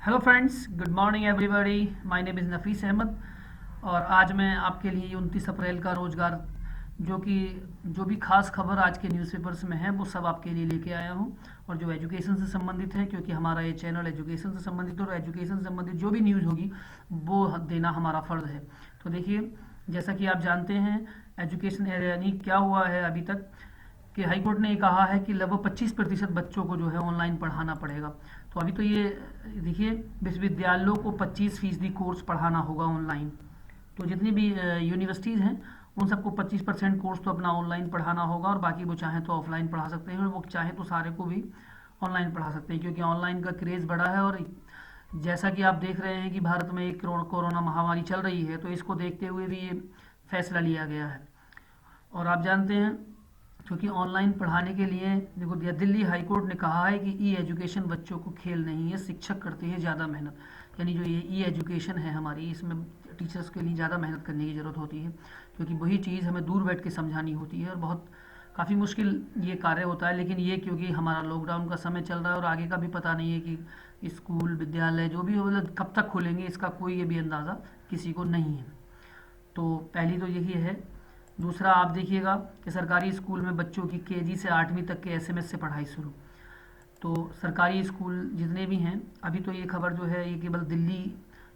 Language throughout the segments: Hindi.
Hello friends, good morning everybody. My name is Nafees Ahmed और आज मैं आपके लिए 29 अप्रैल का रोज़गार जो भी खास खबर आज के न्यूज़पेपर्स में है वो सब आपके लिए लेके आया हूँ। और जो एजुकेशन से संबंधित है, क्योंकि हमारा ये चैनल एजुकेशन से संबंधित है और एजुकेशन से संबंधित जो भी न्यूज़ होगी वो देना हमारा फ़र्ज़ है। तो देखिए, जैसा कि आप जानते हैं, एजुकेशन यानी क्या हुआ है अभी तक कि हाई कोर्ट ने ये कहा है कि लगभग 25% बच्चों को जो है ऑनलाइन पढ़ाना पड़ेगा। तो अभी तो ये देखिए, विश्वविद्यालयों को 25% कोर्स पढ़ाना होगा ऑनलाइन। तो जितनी भी यूनिवर्सिटीज़ हैं उन सबको 25% कोर्स तो अपना ऑनलाइन पढ़ाना होगा और बाकी वो चाहें तो ऑफलाइन पढ़ा सकते हैं और वो चाहें तो सारे को भी ऑनलाइन पढ़ा सकते हैं, क्योंकि ऑनलाइन का क्रेज़ बढ़ा है। और जैसा कि आप देख रहे हैं कि भारत में एक कोरोना महामारी चल रही है, तो इसको देखते हुए भी ये फैसला लिया गया है। और आप जानते हैं, क्योंकि ऑनलाइन पढ़ाने के लिए देखो, दिल्ली हाई कोर्ट ने कहा है कि ई एजुकेशन बच्चों को खेल नहीं है, शिक्षक करते हैं ज़्यादा मेहनत। यानी जो ये ई एजुकेशन है हमारी, इसमें टीचर्स के लिए ज़्यादा मेहनत करने की ज़रूरत होती है, क्योंकि वही चीज़ हमें दूर बैठ के समझानी होती है और बहुत काफ़ी मुश्किल ये कार्य होता है। लेकिन ये क्योंकि हमारा लॉकडाउन का समय चल रहा है और आगे का भी पता नहीं है कि स्कूल विद्यालय जो भी हो, मतलब कब तक खुलेंगे, इसका कोई ये भी अंदाज़ा किसी को नहीं है। तो पहली तो यही है। दूसरा, आप देखिएगा कि सरकारी स्कूल में बच्चों की केजी से 8वीं तक के एसएमएस से पढ़ाई शुरू। तो सरकारी स्कूल जितने भी हैं, अभी तो ये खबर जो है ये केवल दिल्ली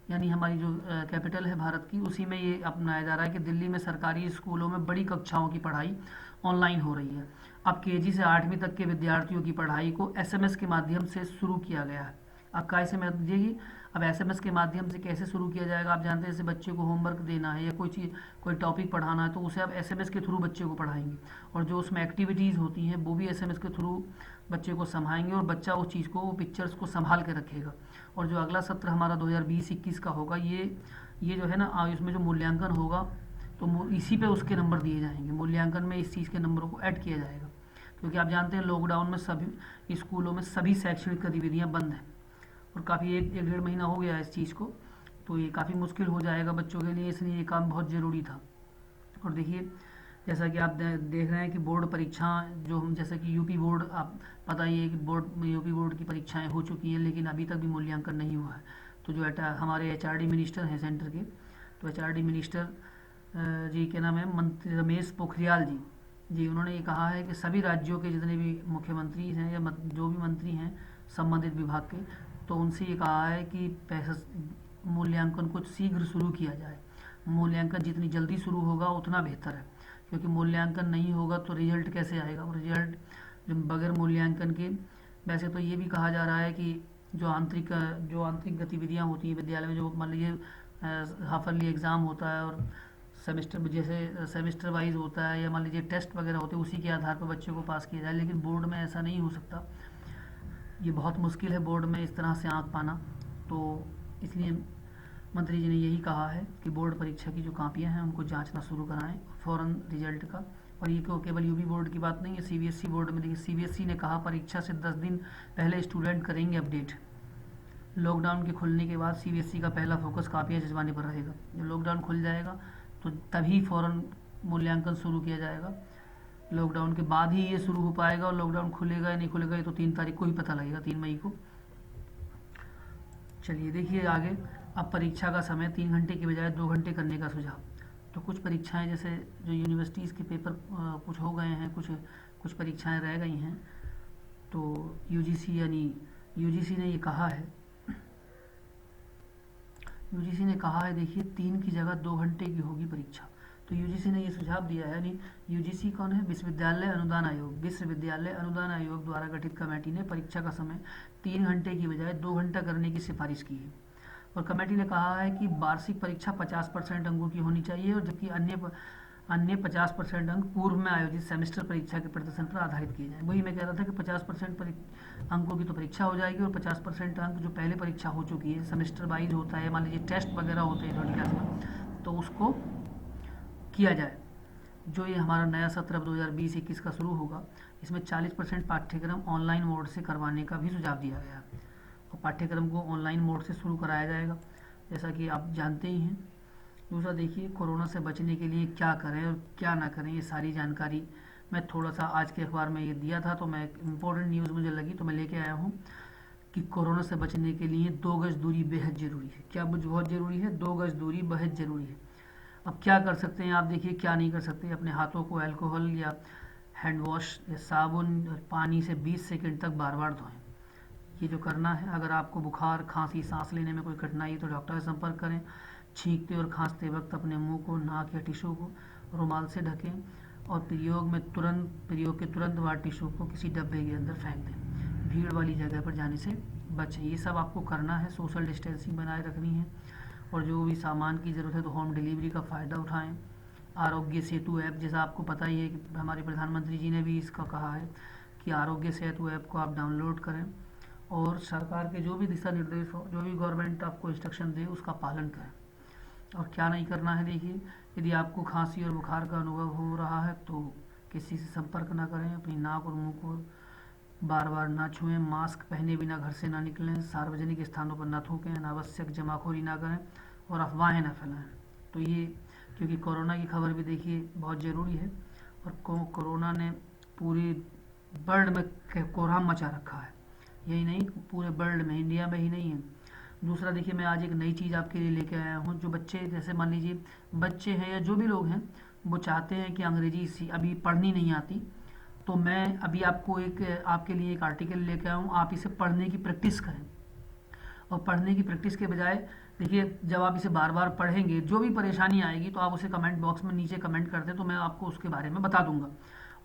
यानी हमारी जो कैपिटल है भारत की, उसी में ये अपनाया जा रहा है कि दिल्ली में सरकारी स्कूलों में बड़ी कक्षाओं की पढ़ाई ऑनलाइन हो रही है। अब केजी से 8वीं तक के विद्यार्थियों की पढ़ाई को एसएमएस के माध्यम से शुरू किया गया है। अब कैसे, मैं देखिए, अब एसएमएस के माध्यम से कैसे शुरू किया जाएगा। आप जानते हैं, जैसे बच्चे को होमवर्क देना है या कोई चीज़, कोई टॉपिक पढ़ाना है, तो उसे आप एसएमएस के थ्रू बच्चे को पढ़ाएंगे और जो उसमें एक्टिविटीज़ होती हैं वो भी एसएमएस के थ्रू बच्चे को संभालेंगे और बच्चा उस चीज़ को, वो पिक्चर्स को संभाल के रखेगा। और जो अगला सत्र हमारा 2020-21 का होगा, ये जो है ना, इसमें जो मूल्यांकन होगा तो इसी पे उसके नंबर दिए जाएंगे। मूल्यांकन में इस चीज़ के नंबरों को ऐड किया जाएगा, क्योंकि आप जानते हैं लॉकडाउन में सभी स्कूलों में सभी शैक्षणिक गतिविधियाँ बंद हैं और काफ़ी एक 1.5 महीना हो गया है इस चीज़ को। तो ये काफ़ी मुश्किल हो जाएगा बच्चों के लिए, इसलिए ये काम बहुत ज़रूरी था। और देखिए, जैसा कि आप देख रहे हैं कि बोर्ड परीक्षा जो हम, जैसे कि यूपी बोर्ड, आप पता ही है कि यूपी बोर्ड की परीक्षाएं हो चुकी हैं, लेकिन अभी तक भी मूल्यांकन नहीं हुआ है। तो जो हमारे एचआरडी मिनिस्टर हैं सेंटर के, तो एचआरडी मिनिस्टर जी के नाम है मंत्री रमेश पोखरियाल जी, उन्होंने ये कहा है कि सभी राज्यों के जितने भी मुख्यमंत्री हैं या जो भी मंत्री हैं संबंधित विभाग के, तो उनसे ये कहा है कि मूल्यांकन को शीघ्र शुरू किया जाए। मूल्यांकन जितनी जल्दी शुरू होगा उतना बेहतर है, क्योंकि मूल्यांकन नहीं होगा तो रिजल्ट कैसे आएगा। और रिजल्ट बगैर मूल्यांकन के, वैसे तो ये भी कहा जा रहा है कि जो आंतरिक गतिविधियाँ होती हैं विद्यालय में, जो मान लीजिए हाफरली एग्ज़ाम होता है और सेमेस्टर वाइज होता है, या मान लीजिए टेस्ट वगैरह होते हैं, उसी के आधार पर बच्चों को पास किया जाए। लेकिन बोर्ड में ऐसा नहीं हो सकता, ये बहुत मुश्किल है बोर्ड में इस तरह से आंक पाना। तो इसलिए मंत्री जी ने यही कहा है कि बोर्ड परीक्षा की जो कापियां हैं उनको जांचना शुरू कराएं फ़ौरन रिजल्ट का। और ये केवल यूपी बोर्ड की बात नहीं है, सीबीएसई बोर्ड में देखिए, सीबीएसई ने कहा परीक्षा से 10 दिन पहले स्टूडेंट करेंगे अपडेट। लॉकडाउन के खुलने के बाद सीबीएसई का पहला फोकस कापियाँ भिजवाने पर रहेगा। जब लॉकडाउन खुल जाएगा तो तभी फ़ौरन मूल्यांकन शुरू किया जाएगा। लॉकडाउन के बाद ही ये शुरू हो पाएगा, और लॉकडाउन खुलेगा या नहीं खुलेगा ये तो 3 तारीख को ही पता लगेगा, 3 मई को। चलिए देखिए आगे। अब परीक्षा का समय 3 घंटे की बजाय 2 घंटे करने का सुझाव। तो कुछ परीक्षाएं, जैसे जो यूनिवर्सिटीज़ के पेपर कुछ हो गए हैं, कुछ कुछ परीक्षाएं रह गई हैं, तो यूजीसी ने ये कहा है, यूजीसी ने कहा है देखिए, 3 की जगह 2 घंटे की होगी परीक्षा। तो यूजीसी ने ये सुझाव दिया है, यानी यूजीसी कौन है, विश्वविद्यालय अनुदान आयोग। विश्वविद्यालय अनुदान आयोग द्वारा गठित कमेटी ने परीक्षा का समय 3 घंटे की बजाय 2 घंटा करने की सिफारिश की है। और कमेटी ने कहा है कि वार्षिक परीक्षा 50% अंकों की होनी चाहिए, और जबकि अन्य 50% अंक पूर्व में आयोजित सेमेस्टर परीक्षा के प्रदर्शन पर आधारित किए जाएं। वही मैं कह रहा था कि 50% अंकों की तो परीक्षा हो जाएगी, और 50% अंक जो पहले परीक्षा हो चुकी है, सेमेस्टर वाइज होता है, मान लीजिए टेस्ट वगैरह होते हैं थर्ड क्लास में, तो उसको किया जाए। जो ये हमारा नया सत्र अब 2020-21 का शुरू होगा, इसमें 40% पाठ्यक्रम ऑनलाइन मोड से करवाने का भी सुझाव दिया गया है, और पाठ्यक्रम को ऑनलाइन मोड से शुरू कराया जाएगा, जैसा कि आप जानते ही हैं। दूसरा देखिए, कोरोना से बचने के लिए क्या करें और क्या ना करें, ये सारी जानकारी मैं थोड़ा सा आज के अखबार में ये दिया था, तो मैं इम्पोर्टेंट न्यूज़ मुझे लगी तो मैं लेके आया हूँ। कि कोरोना से बचने के लिए 2 गज दूरी बेहद ज़रूरी है। क्या बहुत ज़रूरी है? 2 गज दूरी बेहद ज़रूरी है। अब क्या कर सकते हैं आप, देखिए क्या नहीं कर सकते। अपने हाथों को अल्कोहल या हैंड वॉश या साबुन और पानी से 20 सेकंड तक बार बार धोएं। ये जो करना है। अगर आपको बुखार, खांसी, सांस लेने में कोई कठिनाई है तो डॉक्टर से संपर्क करें। छींकते और खांसते वक्त अपने मुंह को, नाक या टिश्यू को रुमाल से ढकें और प्रयोग के तुरंत बाद टिश्यू को किसी डब्बे के अंदर फेंक दें। भीड़ वाली जगह पर जाने से बचें। ये सब आपको करना है। सोशल डिस्टेंसिंग बनाए रखनी है और जो भी सामान की ज़रूरत है तो होम डिलीवरी का फ़ायदा उठाएं। आरोग्य सेतु ऐप, जैसा आपको पता ही है कि हमारे प्रधानमंत्री जी ने भी इसका कहा है कि आरोग्य सेतु ऐप को आप डाउनलोड करें और सरकार के जो भी दिशा निर्देश हो, जो भी गवर्नमेंट आपको इंस्ट्रक्शन दे उसका पालन करें। और क्या नहीं करना है, देखिए यदि आपको खांसी और बुखार का अनुभव हो रहा है तो किसी से संपर्क ना करें। अपनी नाक और मुंह को बार बार ना छुएं। मास्क पहने बिना घर से ना निकलें। सार्वजनिक स्थानों पर ना थूकें। अनावश्यक जमाखोरी ना करें और अफवाहें ना फैलाएं। तो ये, क्योंकि कोरोना की खबर भी देखिए बहुत ज़रूरी है और कोरोना ने पूरे वर्ल्ड में कोहराम मचा रखा है। यही नहीं, पूरे वर्ल्ड में, इंडिया में ही नहीं है। दूसरा देखिए, मैं आज एक नई चीज़ आपके लिए लेके आया हूँ। जो बच्चे, जैसे मान लीजिए बच्चे हैं या जो भी लोग हैं, वो चाहते हैं कि अंग्रेजी अभी पढ़नी नहीं आती, तो मैं अभी आपके लिए एक आर्टिकल लेके आया हूँ। आप इसे पढ़ने की प्रैक्टिस करें और पढ़ने की प्रैक्टिस के बजाय देखिए, जब आप इसे बार बार पढ़ेंगे, जो भी परेशानी आएगी तो आप उसे कमेंट बॉक्स में नीचे कमेंट कर दें तो मैं आपको उसके बारे में बता दूंगा।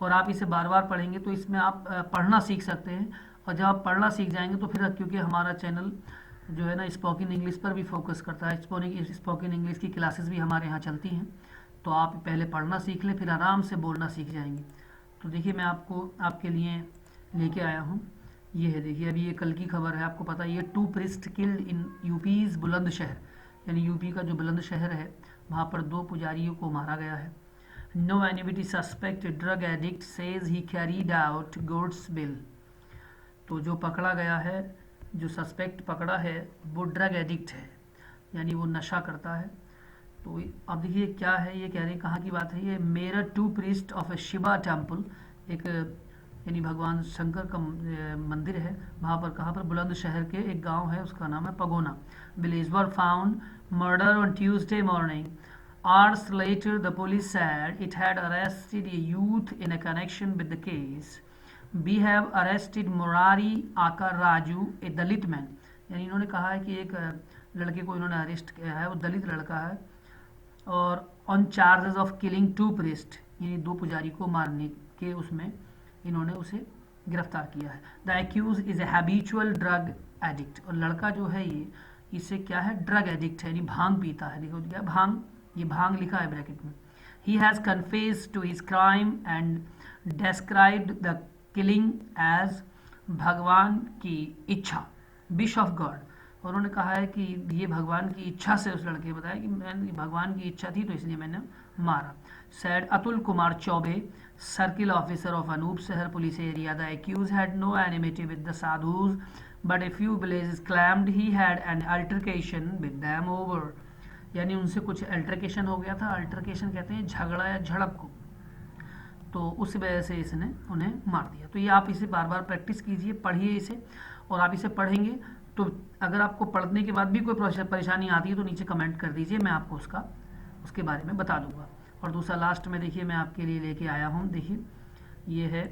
और आप इसे बार बार पढ़ेंगे तो इसमें आप पढ़ना सीख सकते हैं। और जब आप पढ़ना सीख जाएंगे तो फिर, क्योंकि हमारा चैनल जो है ना स्पोकन इंग्लिश पर भी फोकस करता है, स्पोकन इंग्लिश की क्लासेस भी हमारे यहाँ चलती हैं, तो आप पहले पढ़ना सीख लें, फिर आराम से बोलना सीख जाएंगे। तो देखिए, मैं आपके लिए लेके आया हूँ। ये है, देखिए अभी ये कल की खबर है। आपको पता है ये 2 प्रीस्ट किल्ड इन यूपीज बुलंदशहर, यानी यूपी का जो बुलंदशहर है वहाँ पर 2 पुजारियों को मारा गया है। No enmity suspect drug addict says he carried out goods bill. तो जो पकड़ा गया है, जो सस्पेक्ट पकड़ा है वो ड्रग एडिक्ट है, यानी वो नशा करता है। तो अब देखिए क्या है, ये कह रहे हैं कहाँ की बात है। ये Meerut 2 priest of A Shiva temple, एक यानी भगवान शंकर का मंदिर है वहाँ पर। कहाँ पर? बुलंदशहर के एक गांव है, उसका नाम है Pagona village, were found murder on Tuesday morning. Hours later, the police said it had arrested a youth in a connection with the case. We have arrested Murari Akar Raju, a Dalit man. यानी इन्होंने कहा है कि एक लड़के को इन्होंने अरेस्ट किया है, वो दलित लड़का है, और on charges of killing 2 priest, यानी 2 पुजारी को मारने के उसमें इन्होंने उसे गिरफ्तार किया है। The accused is a habitual drug addict, और लड़का जो है ये, इससे क्या है, ड्रग एडिक्ट है, यानी भांग पीता है। देखो क्या भांग, ये भांग लिखा है ब्रैकेट में। He has confessed to his crime and described the killing as भगवान की इच्छा, विश ऑफ गॉड। और उन्होंने कहा है कि ये भगवान की इच्छा से, उस लड़के ने बताया कि मैंने, भगवान की इच्छा थी तो इसलिए मैंने मारा। Said Atul Kumar Chaubey, circle officer of Anupshahr police area. The accused had no enmity with the sadhus but a few villages claimed he had an altercation with them over, यानी उनसे कुछ अल्टरकेशन हो गया था। अल्टरकेशन कहते हैं झगड़ा या झड़प को, तो उस वजह से इसने उन्हें मार दिया। तो ये आप इसे बार बार प्रैक्टिस कीजिए, पढ़िए इसे, और आप इसे पढ़ेंगे तो अगर आपको पढ़ने के बाद भी कोई परेशानी आती है तो नीचे कमेंट कर दीजिए, मैं आपको उसके बारे में बता दूंगा। और दूसरा लास्ट में देखिए मैं आपके लिए लेके आया हूँ, देखिए ये है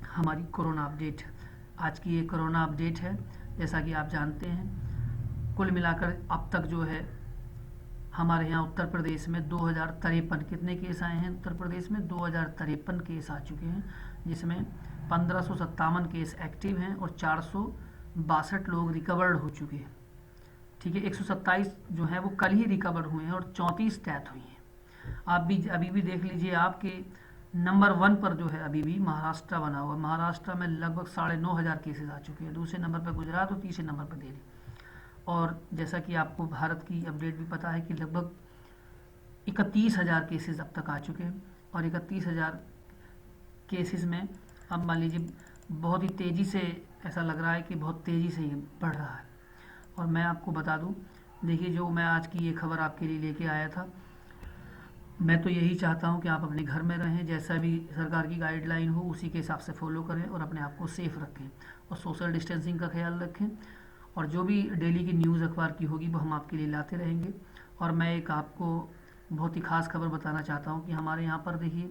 हमारी कोरोना अपडेट। आज की ये कोरोना अपडेट है। जैसा कि आप जानते हैं, कुल मिलाकर अब तक जो है हमारे यहाँ उत्तर प्रदेश में 2053 कितने केस आए हैं? उत्तर प्रदेश में 2053 केस आ चुके हैं, जिसमें 1557 केस एक्टिव हैं और 462 लोग रिकवर्ड हो चुके हैं। ठीक है, 127 जो है वो कल ही रिकवर हुए हैं और 34 डेथ हुई हैं। आप भी अभी भी देख लीजिए, आपके नंबर 1 पर जो है अभी भी महाराष्ट्र बना हुआ। महाराष्ट्र में लगभग 9,500 केसेस आ चुके हैं। दूसरे नंबर पर गुजरात और तीसरे नंबर पर दिल्ली। और जैसा कि आपको भारत की अपडेट भी पता है कि लगभग 31,000 केसेस अब तक आ चुके हैं, और 31,000 केसेस में अब मान लीजिए बहुत ही तेज़ी से, ऐसा लग रहा है कि बहुत तेज़ी से ये बढ़ रहा है। और मैं आपको बता दूं, देखिए जो मैं आज की ये खबर आपके लिए लेके आया था, मैं तो यही चाहता हूँ कि आप अपने घर में रहें, जैसा भी सरकार की गाइडलाइन हो उसी के हिसाब से फॉलो करें और अपने आप को सेफ रखें और सोशल डिस्टेंसिंग का ख्याल रखें। और जो भी डेली की न्यूज़ अखबार की होगी वो हम आपके लिए लाते रहेंगे। और मैं एक आपको बहुत ही ख़ास खबर बताना चाहता हूँ कि हमारे यहाँ पर देखिए,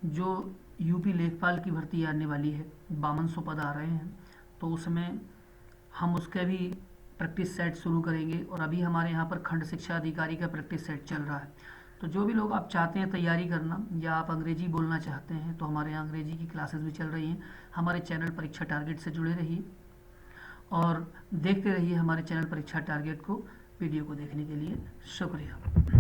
जो यूपी लेखपाल की भर्ती आने वाली है, 5200 पद आ रहे हैं, तो उसमें हम उसका भी प्रैक्टिस सेट शुरू करेंगे। और अभी हमारे यहाँ पर खंड शिक्षा अधिकारी का प्रैक्टिस सेट चल रहा है। तो जो भी लोग आप चाहते हैं तैयारी करना या आप अंग्रेजी बोलना चाहते हैं, तो हमारे यहाँ अंग्रेजी की क्लासेस भी चल रही हैं। हमारे चैनल परीक्षा टारगेट से जुड़े रहिए और देखते रहिए हमारे चैनल परीक्षा टारगेट को। वीडियो को देखने के लिए शुक्रिया।